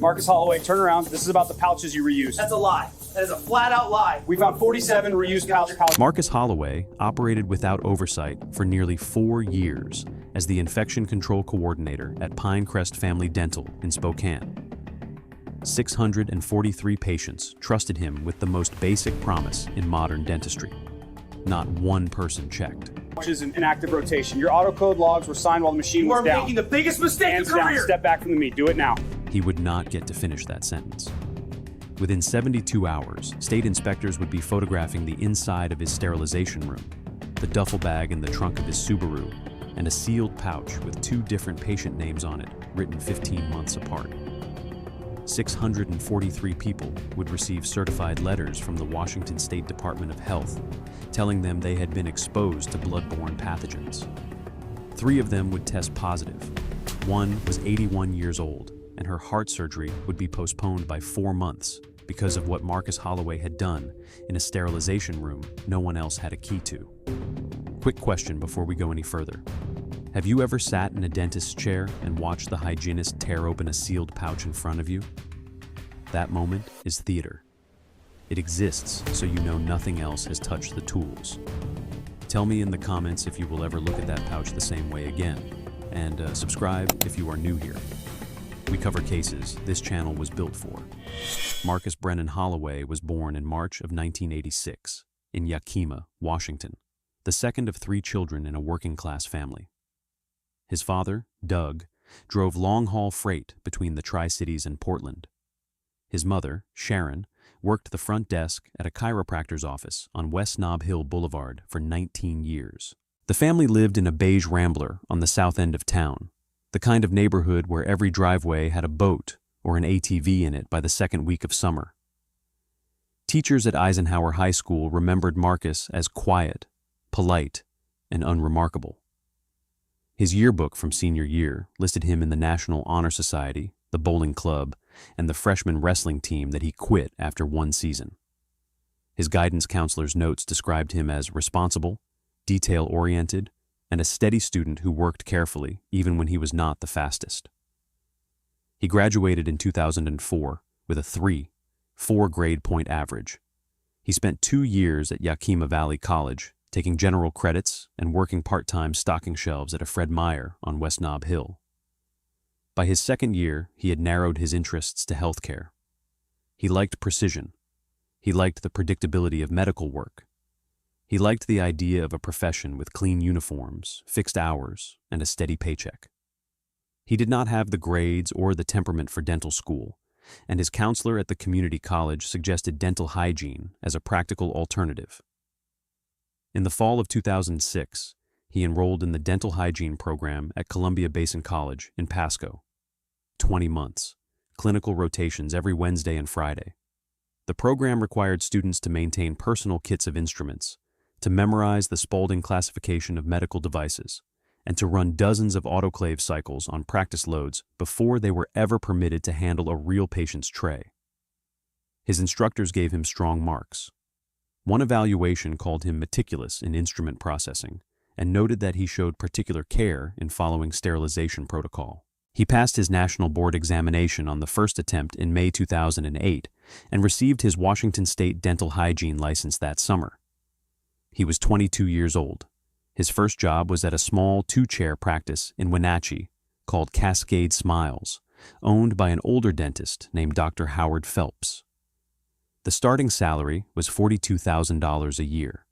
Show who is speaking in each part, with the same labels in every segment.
Speaker 1: Marcus Holloway, turn around. This is about the pouches you reused.
Speaker 2: That's a lie. That is a flat-out lie.
Speaker 1: We found 47 reused pouches.
Speaker 3: Marcus Holloway operated without oversight for nearly 4 years as the infection control coordinator at Pinecrest Family Dental in Spokane. 643 patients trusted him with the most basic promise in modern dentistry. Not one person checked.
Speaker 1: Pouches in active rotation. Your auto code logs were signed while the machine was down.
Speaker 2: You are making the biggest mistake
Speaker 1: Hands
Speaker 2: of your
Speaker 1: down.
Speaker 2: career.
Speaker 1: Step back from the meat. Do it now.
Speaker 3: He would not get to finish that sentence. Within 72 hours, state inspectors would be photographing the inside of his sterilization room, the duffel bag in the trunk of his Subaru, and a sealed pouch with 2 different patient names on it, written 15 months apart. 643 people would receive certified letters from the Washington State Department of Health, telling them they had been exposed to bloodborne pathogens. 3 of them would test positive. One was 81 years old, and her heart surgery would be postponed by 4 months because of what Marcus Holloway had done in a sterilization room no one else had a key to. Quick question before we go any further. Have you ever sat in a dentist's chair and watched the hygienist tear open a sealed pouch in front of you? That moment is theater. It exists so you know nothing else has touched the tools. Tell me in the comments if you will ever look at that pouch the same way again, and subscribe if you are new here. We cover cases this channel was built for. Marcus Brennan Holloway was born in March of 1986 in Yakima, Washington, the second of 3 children in a working-class family. His father, Doug, drove long-haul freight between the Tri-Cities and Portland. His mother, Sharon, worked the front desk at a chiropractor's office on West Nob Hill Boulevard for 19 years. The family lived in a beige Rambler on the south end of town, the kind of neighborhood where every driveway had a boat or an ATV in it by the second week of summer. Teachers at Eisenhower High School remembered Marcus as quiet, polite, and unremarkable. His yearbook from senior year listed him in the National Honor Society, the bowling club, and the freshman wrestling team that he quit after 1 season. His guidance counselor's notes described him as responsible, detail-oriented, and a steady student who worked carefully even when he was not the fastest. He graduated in 2004 with a 3.4 grade point average. He spent 2 years at Yakima Valley College, taking general credits and working part-time stocking shelves at a Fred Meyer on West Nob Hill. By his second year, he had narrowed his interests to healthcare. He liked precision. He liked the predictability of medical work. He liked the idea of a profession with clean uniforms, fixed hours, and a steady paycheck. He did not have the grades or the temperament for dental school, and his counselor at the community college suggested dental hygiene as a practical alternative. In the fall of 2006, he enrolled in the dental hygiene program at Columbia Basin College in Pasco. 20 months, clinical rotations every Wednesday and Friday. The program required students to maintain personal kits of instruments, to memorize the Spaulding classification of medical devices, and to run dozens of autoclave cycles on practice loads before they were ever permitted to handle a real patient's tray. His instructors gave him strong marks. One evaluation called him meticulous in instrument processing and noted that he showed particular care in following sterilization protocol. He passed his national board examination on the first attempt in May 2008 and received his Washington State dental hygiene license that summer. He was 22 years old. His first job was at a small 2-chair practice in Wenatchee called Cascade Smiles, owned by an older dentist named Dr. Howard Phelps. The starting salary was $42,000 a year.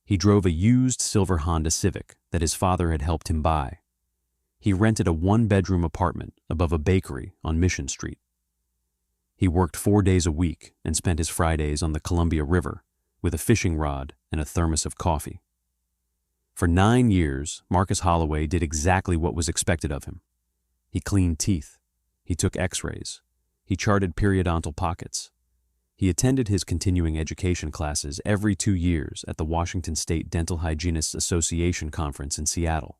Speaker 3: He drove a used silver Honda Civic that his father had helped him buy. He rented a 1-bedroom apartment above a bakery on Mission Street. He worked 4 days a week and spent his Fridays on the Columbia River with a fishing rod and a thermos of coffee. For 9 years, Marcus Holloway did exactly what was expected of him. He cleaned teeth. He took x-rays. He charted periodontal pockets. He attended his continuing education classes every 2 years at the Washington State Dental Hygienists Association Conference in Seattle.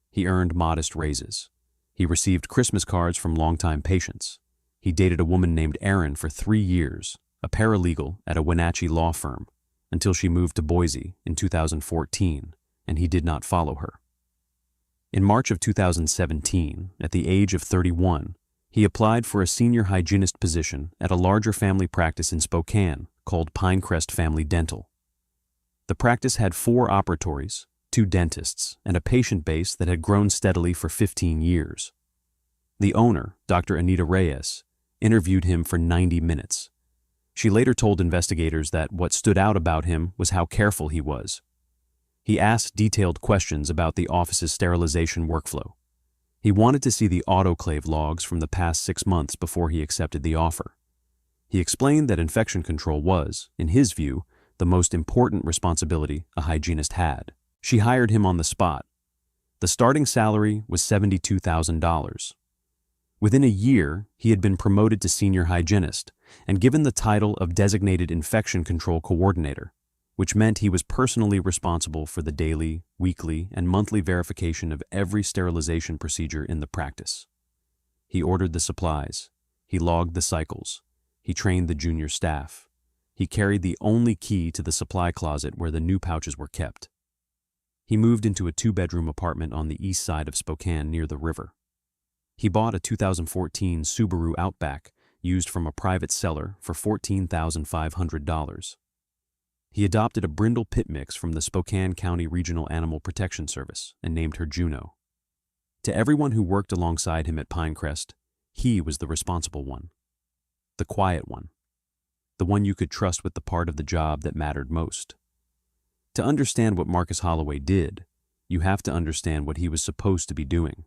Speaker 3: He earned modest raises. He received Christmas cards from longtime patients. He dated a woman named Erin for 3 years, a paralegal at a Wenatchee law firm, until she moved to Boise in 2014, and he did not follow her. In March of 2017, at the age of 31, He applied for a senior hygienist position at a larger family practice in Spokane called Pinecrest Family Dental. The practice had 4 operatories, 2 dentists, and a patient base that had grown steadily for 15 years. The owner, Dr. Anita Reyes, interviewed him for 90 minutes. She later told investigators that what stood out about him was how careful he was. He asked detailed questions about the office's sterilization workflow. He wanted to see the autoclave logs from the past 6 months before he accepted the offer. He explained that infection control was, in his view, the most important responsibility a hygienist had. She hired him on the spot. The starting salary was $72,000. Within a year, he had been promoted to senior hygienist and given the title of designated infection control coordinator, which meant he was personally responsible for the daily, weekly, and monthly verification of every sterilization procedure in the practice. He ordered the supplies. He logged the cycles. He trained the junior staff. He carried the only key to the supply closet where the new pouches were kept. He moved into a 2-bedroom apartment on the east side of Spokane near the river. He bought a 2014 Subaru Outback used from a private seller for $14,500. He adopted a brindle pit mix from the Spokane County Regional Animal Protection Service and named her Juno. To everyone who worked alongside him at Pinecrest, he was the responsible one, the quiet one, the one you could trust with the part of the job that mattered most. To understand what Marcus Holloway did, you have to understand what he was supposed to be doing.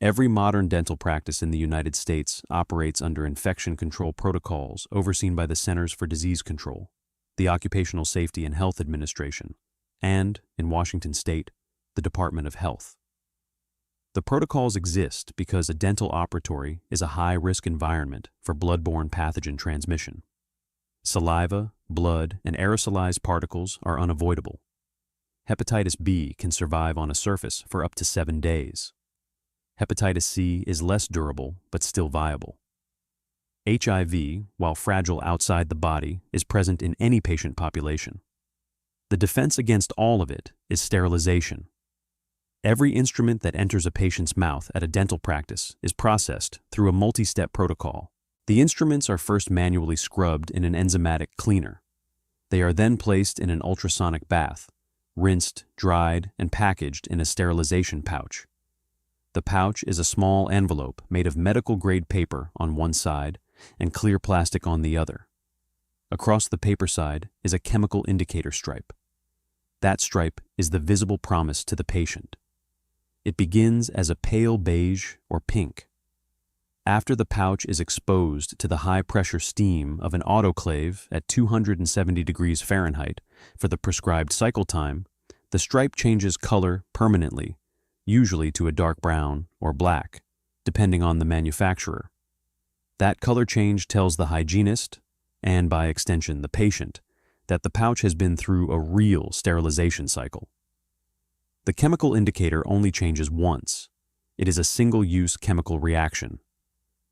Speaker 3: Every modern dental practice in the United States operates under infection control protocols overseen by the Centers for Disease Control, the Occupational Safety and Health Administration, and, in Washington State, the Department of Health. The protocols exist because a dental operatory is a high-risk environment for bloodborne pathogen transmission. Saliva, blood, and aerosolized particles are unavoidable. Hepatitis B can survive on a surface for up to 7 days. Hepatitis C is less durable but still viable. HIV, while fragile outside the body, is present in any patient population. The defense against all of it is sterilization. Every instrument that enters a patient's mouth at a dental practice is processed through a multi-step protocol. The instruments are first manually scrubbed in an enzymatic cleaner. They are then placed in an ultrasonic bath, rinsed, dried, and packaged in a sterilization pouch. The pouch is a small envelope made of medical-grade paper on one side and clear plastic on the other. Across the paper side is a chemical indicator stripe. That stripe is the visible promise to the patient. It begins as a pale beige or pink. After the pouch is exposed to the high-pressure steam of an autoclave at 270 degrees Fahrenheit for the prescribed cycle time, the stripe changes color permanently, usually to a dark brown or black, depending on the manufacturer. That color change tells the hygienist, and by extension the patient, that the pouch has been through a real sterilization cycle. The chemical indicator only changes once. It is a single-use chemical reaction.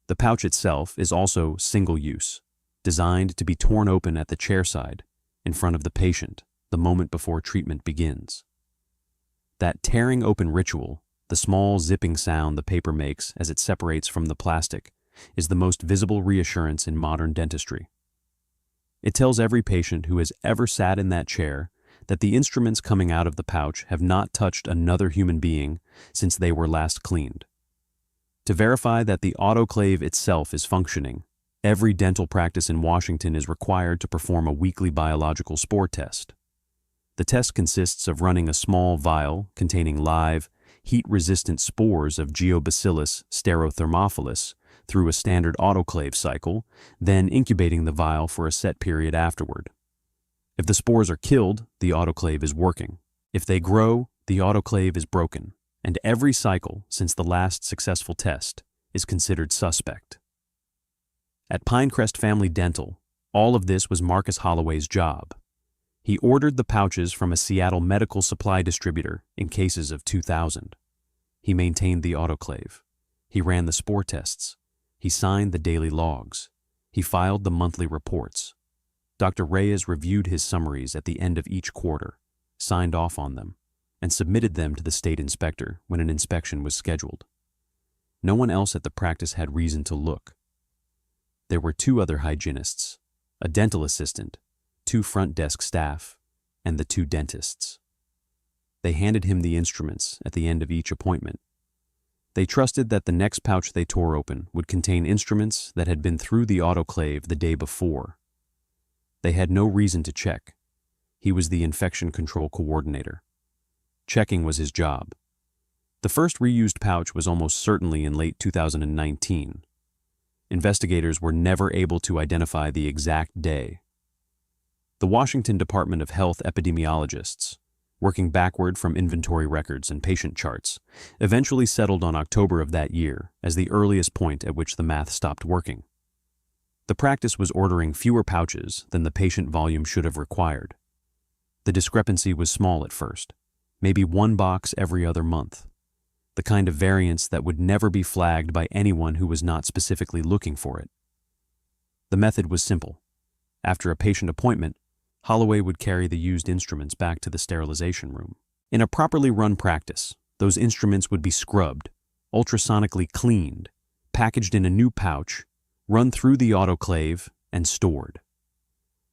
Speaker 3: The pouch itself is also single-use, designed to be torn open at the chairside, in front of the patient, the moment before treatment begins. That tearing open ritual, the small zipping sound the paper makes as it separates from the plastic, is the most visible reassurance in modern dentistry. It tells every patient who has ever sat in that chair that the instruments coming out of the pouch have not touched another human being since they were last cleaned. To verify that the autoclave itself is functioning, every dental practice in Washington is required to perform a weekly biological spore test. The test consists of running a small vial containing live, heat-resistant spores of Geobacillus sterothermophilus through a standard autoclave cycle, then incubating the vial for a set period afterward. If the spores are killed, the autoclave is working. If they grow, the autoclave is broken, and every cycle since the last successful test is considered suspect. At Pinecrest Family Dental, all of this was Marcus Holloway's job. He ordered the pouches from a Seattle medical supply distributor in cases of 2,000. He maintained the autoclave. He ran the spore tests. He signed the daily logs. He filed the monthly reports. Dr. Reyes reviewed his summaries at the end of each quarter, signed off on them, and submitted them to the state inspector when an inspection was scheduled. No one else at the practice had reason to look. There were 2 other hygienists, a dental assistant, 2 front desk staff, and the 2 dentists. They handed him the instruments at the end of each appointment. They trusted that the next pouch they tore open would contain instruments that had been through the autoclave the day before. They had no reason to check. He was the infection control coordinator. Checking was his job. The first reused pouch was almost certainly in late 2019. Investigators were never able to identify the exact day. The Washington Department of Health epidemiologists, working backward from inventory records and patient charts, eventually settled on October of that year as the earliest point at which the math stopped working. The practice was ordering fewer pouches than the patient volume should have required. The discrepancy was small at first, maybe 1 box every other month, the kind of variance that would never be flagged by anyone who was not specifically looking for it. The method was simple. After a patient appointment, Holloway would carry the used instruments back to the sterilization room. In a properly run practice, those instruments would be scrubbed, ultrasonically cleaned, packaged in a new pouch, run through the autoclave, and stored.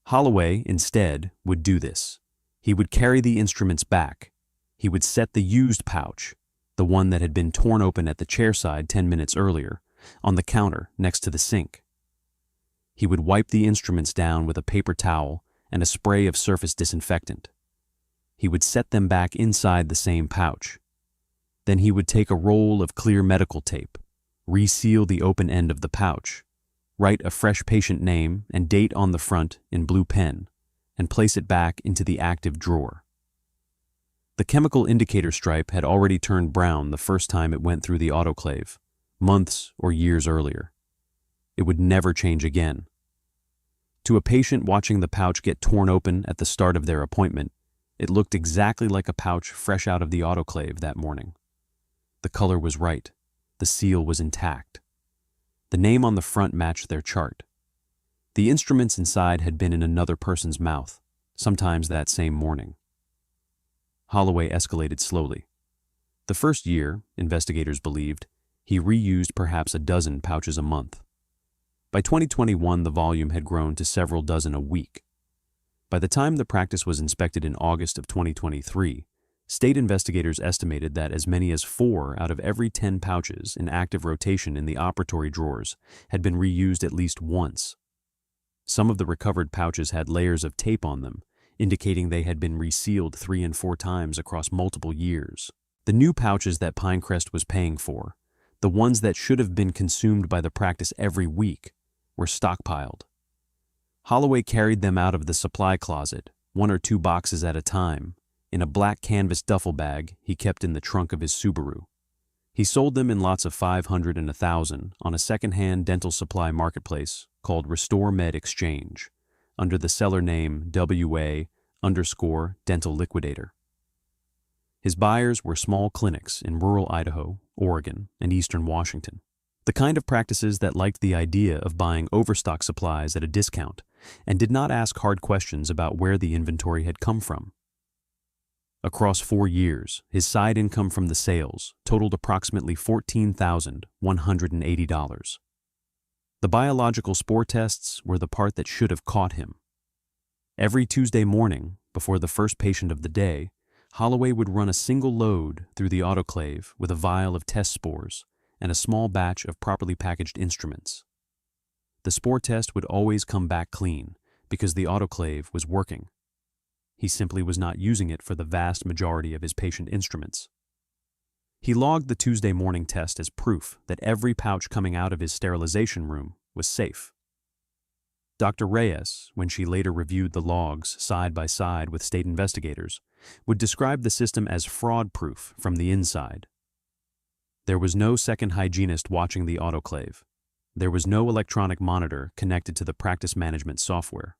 Speaker 3: Holloway, instead, would do this. He would carry the instruments back. He would set the used pouch, the one that had been torn open at the chairside 10 minutes earlier, on the counter next to the sink. He would wipe the instruments down with a paper towel and a spray of surface disinfectant. He would set them back inside the same pouch. Then he would take a roll of clear medical tape, reseal the open end of the pouch, write a fresh patient name and date on the front in blue pen, and place it back into the active drawer. The chemical indicator stripe had already turned brown the first time it went through the autoclave, months or years earlier. It would never change again. To a patient watching the pouch get torn open at the start of their appointment, it looked exactly like a pouch fresh out of the autoclave that morning. The color was right. The seal was intact. The name on the front matched their chart. The instruments inside had been in another person's mouth, sometimes that same morning. Holloway escalated slowly. The first year, investigators believed, he reused perhaps a dozen pouches a month. By 2021, the volume had grown to several dozen a week. By the time the practice was inspected in August of 2023, state investigators estimated that as many as 4 out of every 10 pouches in active rotation in the operatory drawers had been reused at least once. Some of the recovered pouches had layers of tape on them, indicating they had been resealed 3 and 4 times across multiple years. The new pouches that Pinecrest was paying for, the ones that should have been consumed by the practice every week, were stockpiled. Holloway carried them out of the supply closet, 1 or 2 boxes at a time, in a black canvas duffel bag he kept in the trunk of his Subaru. He sold them in lots of 500 and 1,000 on a second-hand dental supply marketplace called Restore Med Exchange, under the seller name WA_Dental Liquidator. His buyers were small clinics in rural Idaho, Oregon, and eastern Washington. The kind of practices that liked the idea of buying overstock supplies at a discount and did not ask hard questions about where the inventory had come from. Across 4 years, his side income from the sales totaled approximately $14,180. The biological spore tests were the part that should have caught him. Every Tuesday morning, before the first patient of the day, Holloway would run a single load through the autoclave with a vial of test spores and a small batch of properly packaged instruments. The spore test would always come back clean because the autoclave was working. He simply was not using it for the vast majority of his patient instruments. He logged the Tuesday morning test as proof that every pouch coming out of his sterilization room was safe. Dr. Reyes, when she later reviewed the logs side by side with state investigators, would describe the system as fraud-proof from the inside. There was no second hygienist watching the autoclave. There was no electronic monitor connected to the practice management software.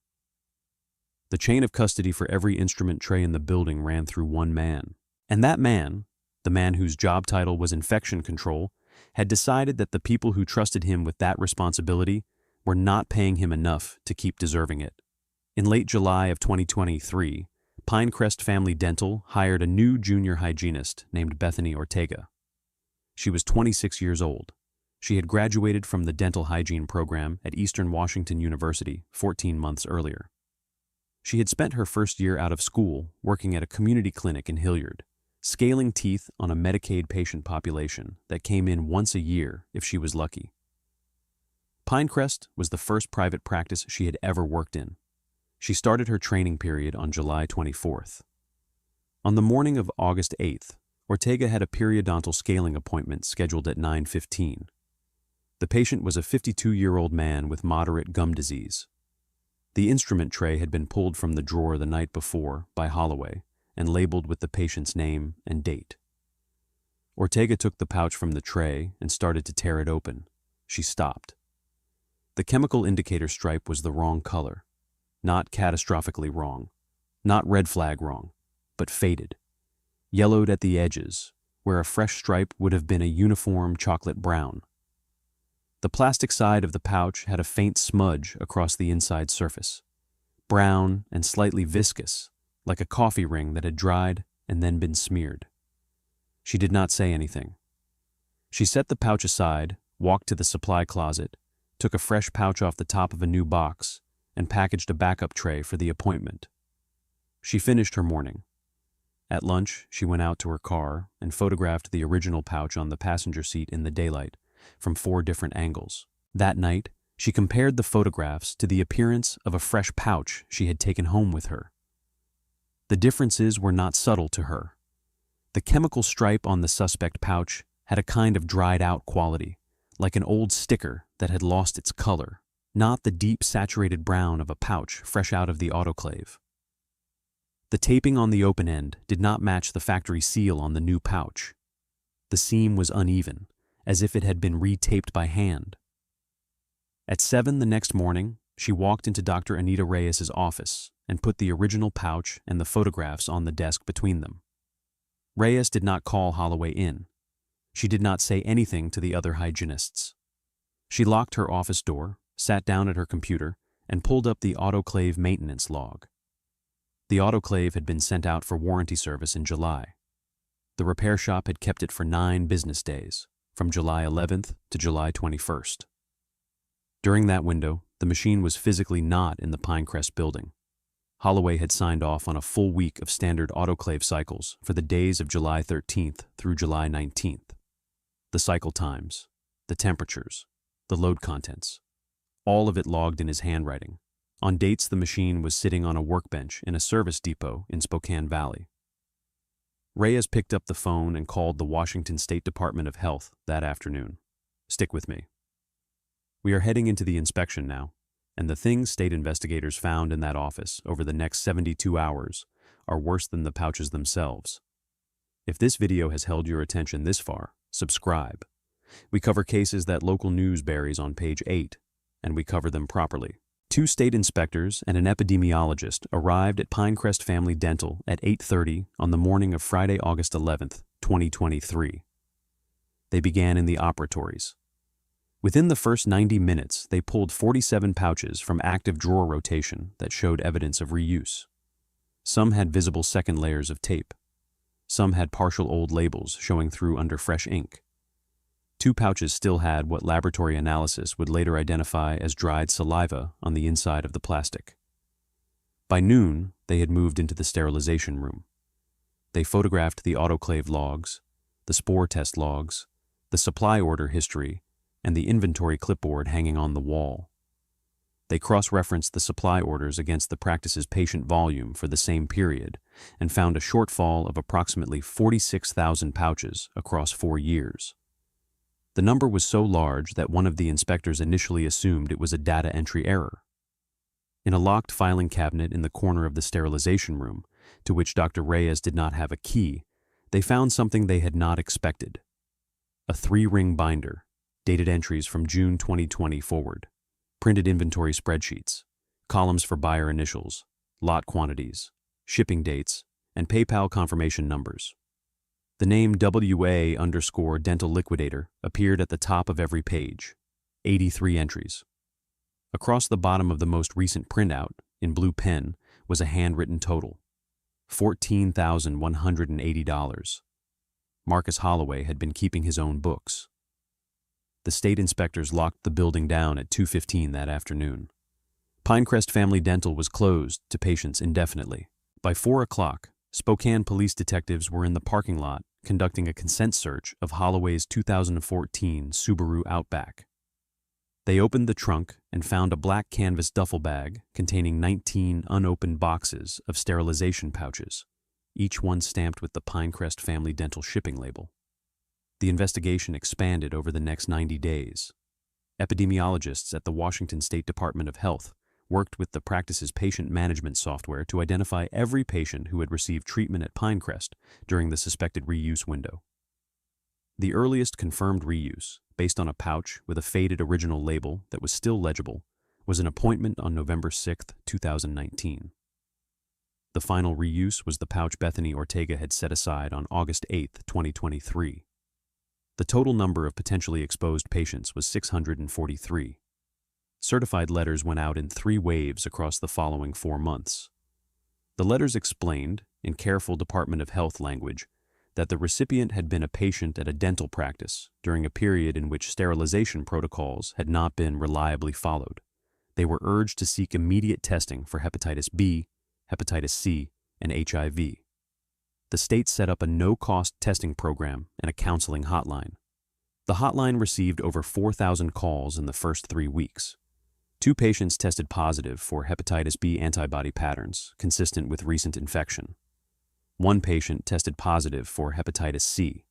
Speaker 3: The chain of custody for every instrument tray in the building ran through one man. And that man, the man whose job title was infection control, had decided that the people who trusted him with that responsibility were not paying him enough to keep deserving it. In late July of 2023, Pinecrest Family Dental hired a new junior hygienist named Bethany Ortega. She was 26 years old, She had graduated from the dental hygiene program at Eastern Washington University 14 months earlier. She had spent her first year out of school working at a community clinic in Hilliard, scaling teeth on a Medicaid patient population that came in once a year if she was lucky. Pinecrest was the first private practice she had ever worked in. She started her training period on July 24th. On the morning of August 8th, Ortega had a periodontal scaling appointment scheduled at 9:15. The patient was a 52-year-old man with moderate gum disease. The instrument tray had been pulled from the drawer the night before by Holloway and labeled with the patient's name and date. Ortega took the pouch from the tray and started to tear it open. She stopped. The chemical indicator stripe was the wrong color. Not catastrophically wrong. Not red flag wrong, but faded. Yellowed at the edges, where a fresh stripe would have been a uniform chocolate brown. The plastic side of the pouch had a faint smudge across the inside surface, brown and slightly viscous, like a coffee ring that had dried and then been smeared. She did not say anything. She set the pouch aside, walked to the supply closet, took a fresh pouch off the top of a new box, and packaged a backup tray for the appointment. She finished her morning. At lunch, she went out to her car and photographed the original pouch on the passenger seat in the daylight, from 4 different angles. That night, she compared the photographs to the appearance of a fresh pouch she had taken home with her. The differences were not subtle to her. The chemical stripe on the suspect pouch had a kind of dried-out quality, like an old sticker that had lost its color, not the deep saturated brown of a pouch fresh out of the autoclave. The taping on the open end did not match the factory seal on the new pouch. The seam was uneven, as if it had been retaped by hand. At 7 the next morning, she walked into Dr. Anita Reyes's office and put the original pouch and the photographs on the desk between them. Reyes did not call Holloway in. She did not say anything to the other hygienists. She locked her office door, sat down at her computer, and pulled up the autoclave maintenance log. The autoclave had been sent out for warranty service in July. The repair shop had kept it for 9 business days, from July 11th to July 21st. During that window, the machine was physically not in the Pinecrest building. Holloway had signed off on a full week of standard autoclave cycles for the days of July 13th through July 19th. The cycle times, the temperatures, the load contents, all of it logged in his handwriting. On dates the machine was sitting on a workbench in a service depot in Spokane Valley. Reyes picked up the phone and called the Washington State Department of Health that afternoon. Stick with me. We are heading into the inspection now, and the things state investigators found in that office over the next 72 hours are worse than the pouches themselves. If this video has held your attention this far, subscribe. We cover cases that local news buries on page 8, and we cover them properly. 2 state inspectors and an epidemiologist arrived at Pinecrest Family Dental at 8:30 on the morning of Friday, August 11th, 2023. They began in the operatories. Within the first 90 minutes, they pulled 47 pouches from active drawer rotation that showed evidence of reuse. Some had visible second layers of tape. Some had partial old labels showing through under fresh ink. 2 pouches still had what laboratory analysis would later identify as dried saliva on the inside of the plastic. By noon, they had moved into the sterilization room. They photographed the autoclave logs, the spore test logs, the supply order history, and the inventory clipboard hanging on the wall. They cross-referenced the supply orders against the practice's patient volume for the same period and found a shortfall of approximately 46,000 pouches across 4 years. The number was so large that one of the inspectors initially assumed it was a data entry error. In a locked filing cabinet in the corner of the sterilization room, to which Dr. Reyes did not have a key, they found something they had not expected. A 3-ring binder, dated entries from June 2020 forward, printed inventory spreadsheets, columns for buyer initials, lot quantities, shipping dates, and PayPal confirmation numbers. The name WA_dental liquidator appeared at the top of every page, 83 entries. Across the bottom of the most recent printout, in blue pen, was a handwritten total, $14,180. Marcus Holloway had been keeping his own books. the state inspectors locked the building down at 2:15 that afternoon. Pinecrest Family Dental was closed to patients indefinitely. By 4 o'clock, Spokane police detectives were in the parking lot conducting a consent search of Holloway's 2014 Subaru Outback. They opened the trunk and found a black canvas duffel bag containing 19 unopened boxes of sterilization pouches, each one stamped with the Pinecrest Family Dental shipping label. The investigation expanded over the next 90 days. Epidemiologists at the Washington State Department of Health worked with the practice's patient management software to identify every patient who had received treatment at Pinecrest during the suspected reuse window. The earliest confirmed reuse, based on a pouch with a faded original label that was still legible, was an appointment on November 6, 2019. The final reuse was the pouch Bethany Ortega had set aside on August 8, 2023. The total number of potentially exposed patients was 643. Certified letters went out in 3 waves across the following 4 months. The letters explained, in careful Department of Health language, that the recipient had been a patient at a dental practice during a period in which sterilization protocols had not been reliably followed. They were urged to seek immediate testing for hepatitis B, hepatitis C, and HIV. The state set up a no-cost testing program and a counseling hotline. The hotline received over 4,000 calls in the first 3 weeks. 2 patients tested positive for hepatitis B antibody patterns consistent with recent infection. 1 patient tested positive for hepatitis C.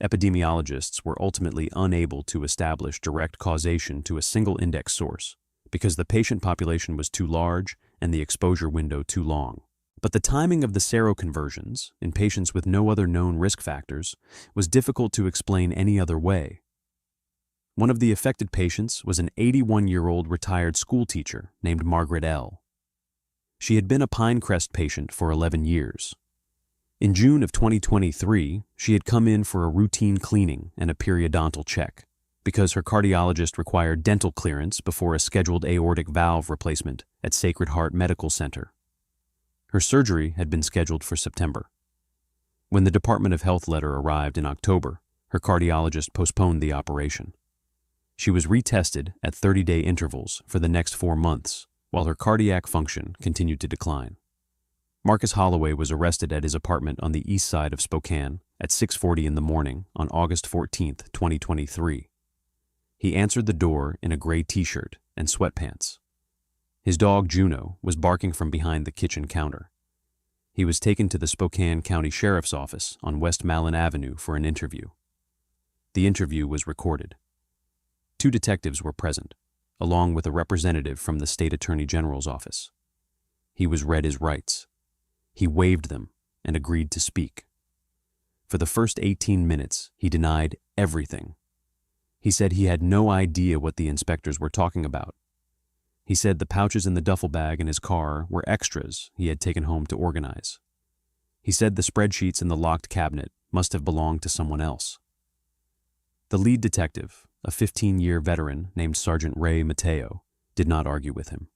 Speaker 3: Epidemiologists were ultimately unable to establish direct causation to a single index source because the patient population was too large and the exposure window too long. But the timing of the seroconversions in patients with no other known risk factors was difficult to explain any other way. One of the affected patients was an 81-year-old retired schoolteacher named Margaret L. She had been a Pinecrest patient for 11 years. In June of 2023, she had come in for a routine cleaning and a periodontal check because her cardiologist required dental clearance before a scheduled aortic valve replacement at Sacred Heart Medical Center. Her surgery had been scheduled for September. When the Department of Health letter arrived in October, her cardiologist postponed the operation. She was retested at 30-day intervals for the next 4 months, while her cardiac function continued to decline. Marcus Holloway was arrested at his apartment on the east side of Spokane at 6:40 in the morning on August 14, 2023. He answered the door in a gray t-shirt and sweatpants. His dog Juno was barking from behind the kitchen counter. He was taken to the Spokane County Sheriff's Office on West Malin Avenue for an interview. The interview was recorded. 2 detectives were present, along with a representative from the State Attorney General's office. He was read his rights. He waived them and agreed to speak. For the first 18 minutes, he denied everything. He said he had no idea what the inspectors were talking about. He said the pouches in the duffel bag in his car were extras he had taken home to organize. He said the spreadsheets in the locked cabinet must have belonged to someone else. The lead detective, a 15-year veteran named Sergeant Ray Mateo, did not argue with him.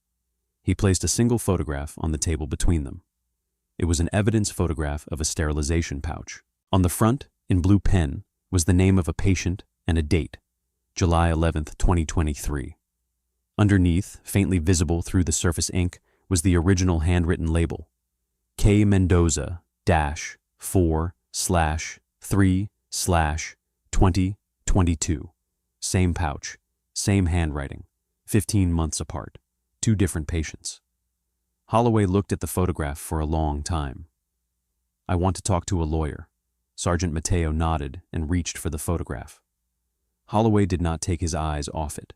Speaker 3: He placed a single photograph on the table between them. It was an evidence photograph of a sterilization pouch. On the front, in blue pen, was the name of a patient and a date, July 11, 2023. Underneath, faintly visible through the surface ink, was the original handwritten label, K. Mendoza-4/3/2022. Same pouch, same handwriting, 15 months apart, 2 different patients. Holloway looked at the photograph for a long time. "I want to talk to a lawyer." Sergeant Mateo nodded and reached for the photograph. Holloway did not take his eyes off it.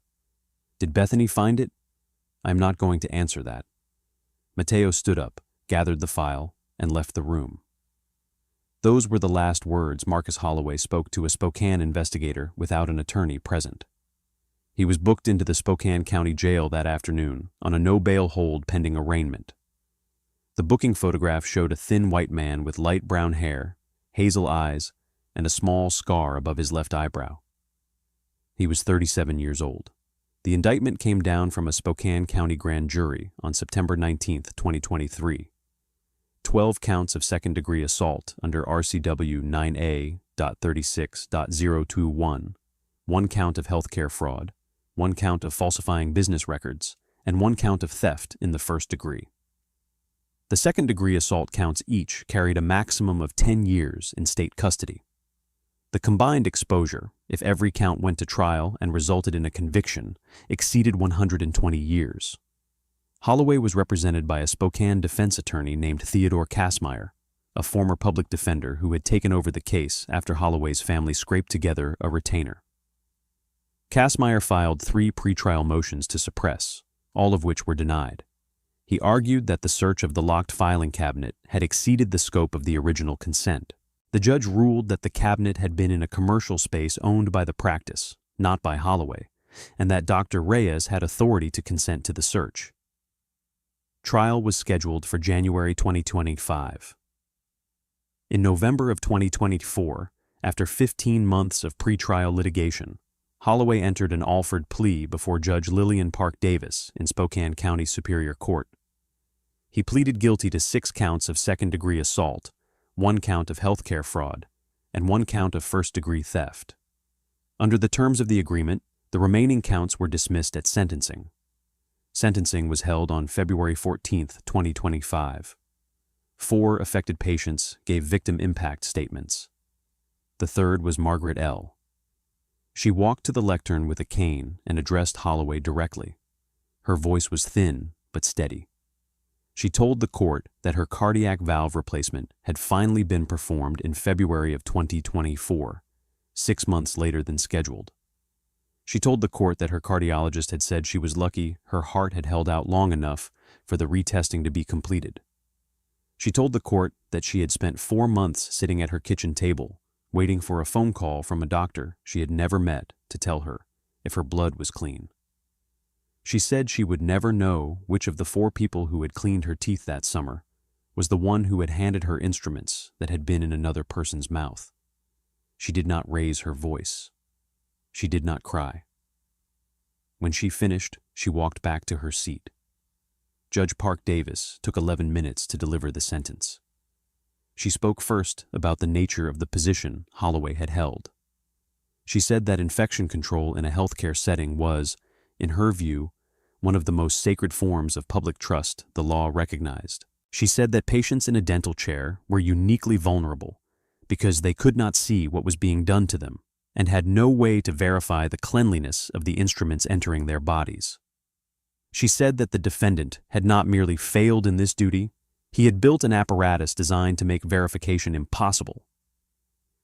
Speaker 3: "Did Bethany find it?" "I am not going to answer that." Mateo stood up, gathered the file, and left the room. Those were the last words Marcus Holloway spoke to a Spokane investigator without an attorney present. He was booked into the Spokane County Jail that afternoon on a no-bail hold pending arraignment. The booking photograph showed a thin white man with light brown hair, hazel eyes, and a small scar above his left eyebrow. He was 37 years old. The indictment came down from a Spokane County grand jury on September 19, 2023. 12 counts of second-degree assault under RCW 9A.36.021 1 count of healthcare fraud, 1 count of falsifying business records, and 1 count of theft in the first degree. The second-degree assault counts each carried a maximum of 10 years in state custody. The combined exposure, if every count went to trial and resulted in a conviction, exceeded 120 years. Holloway was represented by a Spokane defense attorney named Theodore Kassmeyer, a former public defender who had taken over the case after Holloway's family scraped together a retainer. Kassmeyer filed 3 pretrial motions to suppress, all of which were denied. He argued that the search of the locked filing cabinet had exceeded the scope of the original consent. The judge ruled that the cabinet had been in a commercial space owned by the practice, not by Holloway, and that Dr. Reyes had authority to consent to the search. Trial was scheduled for January 2025. In November of 2024, after 15 months of pretrial litigation, Holloway entered an Alford plea before Judge Lillian Park Davis in Spokane County Superior Court. He pleaded guilty to 6 counts of second-degree assault, 1 count of healthcare fraud, and 1 count of first-degree theft. Under the terms of the agreement, the remaining counts were dismissed at sentencing. Sentencing was held on February 14, 2025. 4 affected patients gave victim impact statements. The third was Margaret L. She walked to the lectern with a cane and addressed Holloway directly. Her voice was thin but steady. She told the court that her cardiac valve replacement had finally been performed in February of 2024, 6 months later than scheduled. She told the court that her cardiologist had said she was lucky her heart had held out long enough for the retesting to be completed. She told the court that she had spent 4 months sitting at her kitchen table, waiting for a phone call from a doctor she had never met to tell her if her blood was clean. She said she would never know which of the 4 people who had cleaned her teeth that summer was the one who had handed her instruments that had been in another person's mouth. She did not raise her voice. She did not cry. When she finished, she walked back to her seat. Judge Park Davis took 11 minutes to deliver the sentence. She spoke first about the nature of the position Holloway had held. She said that infection control in a healthcare setting was, in her view, one of the most sacred forms of public trust the law recognized. She said that patients in a dental chair were uniquely vulnerable because they could not see what was being done to them and had no way to verify the cleanliness of the instruments entering their bodies. She said that the defendant had not merely failed in this duty, he had built an apparatus designed to make verification impossible.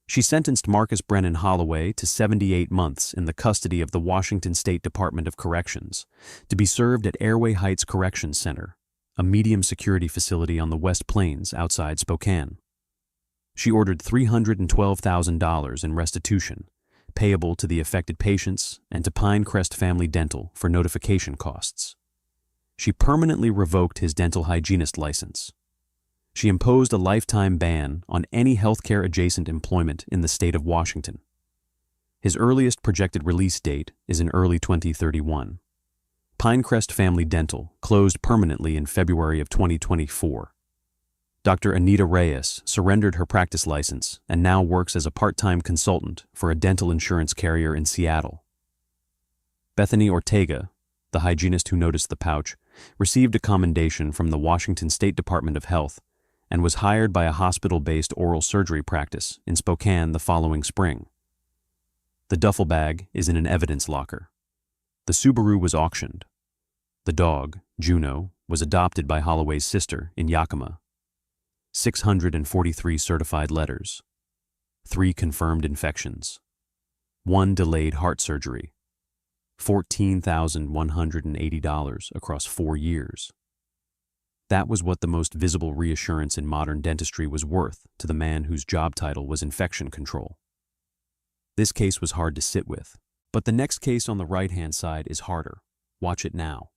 Speaker 3: She sentenced Marcus Brennan Holloway to 78 months in the custody of the Washington State Department of Corrections to be served at Airway Heights Corrections Center, a medium-security facility on the West Plains outside Spokane. She ordered $312,000 in restitution, payable to the affected patients and to Pinecrest Family Dental for notification costs. She permanently revoked his dental hygienist license. She imposed a lifetime ban on any healthcare-adjacent employment in the state of Washington. His earliest projected release date is in early 2031. Pinecrest Family Dental closed permanently in February of 2024. Dr. Anita Reyes surrendered her practice license and now works as a part-time consultant for a dental insurance carrier in Seattle. Bethany Ortega, the hygienist who noticed the pouch, received a commendation from the Washington State Department of Health and was hired by a hospital-based oral surgery practice in Spokane the following spring. The duffel bag is in an evidence locker. The Subaru was auctioned. The dog, Juno, was adopted by Holloway's sister in Yakima. 643 certified letters. 3 confirmed infections. 1 delayed heart surgery. $14,180 across 4 years. That was what the most visible reassurance in modern dentistry was worth to the man whose job title was infection control. This case was hard to sit with, but the next case on the right-hand side is harder. Watch it now.